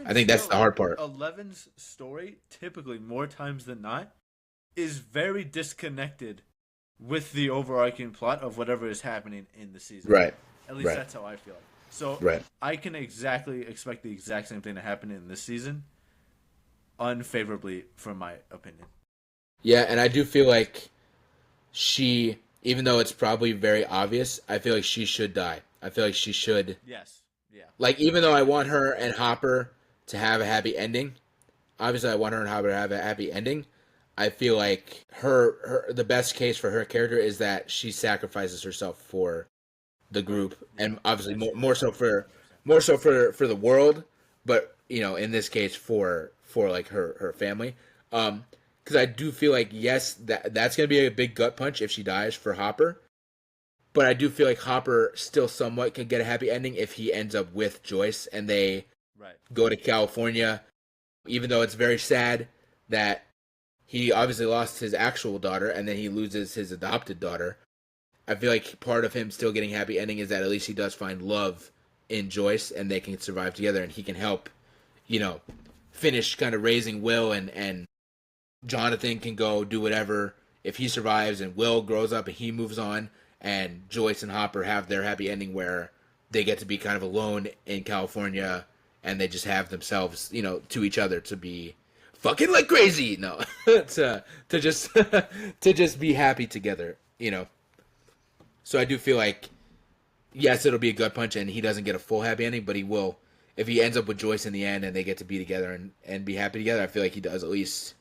I think that's the hard part. Eleven's story, typically more times than not, is very disconnected with the overarching plot of whatever is happening in the season. Right. At least Right. that's how I feel. So Right. I can exactly expect the exact same thing to happen in this season, unfavorably, from my opinion. Yeah, and I do feel like she, even though it's probably very obvious, I feel like she should die. I feel like she should, Yes. Yeah. like, even though I want her and Hopper to have a happy ending, obviously I want her and Hopper to have a happy ending. I feel like her the best case for her character is that she sacrifices herself for the group, Yeah. and obviously That's true. more so for 100%. the world, but in this case for like her family. Because I do feel like, yes, that's gonna be a big gut punch if she dies for Hopper, but I do feel like Hopper still somewhat could get a happy ending if he ends up with Joyce and they Right. go to California, even though it's very sad that he obviously lost his actual daughter and then he loses his adopted daughter. I feel like part of him still getting happy ending is that at least he does find love in Joyce and they can survive together and he can help, you know, finish kind of raising Will, and Jonathan can go do whatever if he survives, and Will grows up and he moves on, and Joyce and Hopper have their happy ending where they get to be kind of alone in California and they just have themselves, to each other to be fucking like crazy. No, to just to just be happy together. So I do feel like, yes, it'll be a gut punch and he doesn't get a full happy ending, but he will if he ends up with Joyce in the end and they get to be together and be happy together. I feel like he does at least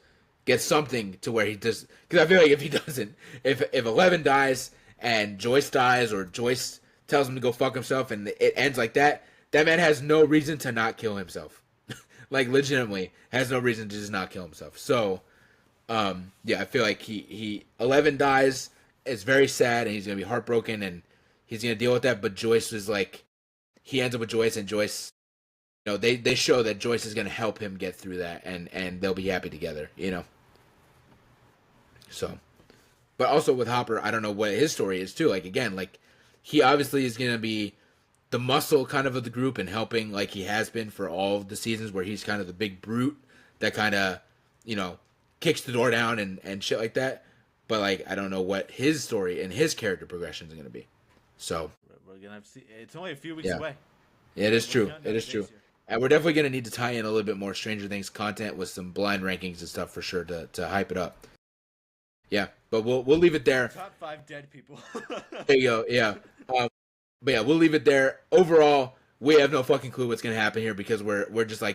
get something to where he does, because I feel like if he doesn't, if 11 dies and Joyce dies, or Joyce tells him to go fuck himself and it ends like that, that man has no reason to not kill himself. Like, legitimately has no reason to just not kill himself. So yeah, I feel like he 11 dies. It's very sad, and he's gonna be heartbroken, and he's gonna deal with that. But Joyce was like, he ends up with Joyce, and Joyce, they show that Joyce is gonna help him get through that, and they'll be happy together. So, but also with Hopper, I don't know what his story is too. Like, again, like, he obviously is gonna be the muscle kind of the group and helping, like he has been for all of the seasons, where he's kind of the big brute that kind of, kicks the door down and shit like that. But, like, I don't know what his story and his character progression is going to be. So, We're gonna have to see. It's only a few weeks yeah, away. it is We're true. counting down It the is true. days here. And we're definitely going to need to tie in a little bit more Stranger Things content with some blind rankings and stuff for sure to hype it up. Yeah, but we'll leave it there. Top 5 dead people. There you go. Yeah. But yeah, we'll leave it there. Overall, we have no fucking clue what's going to happen here because we're just like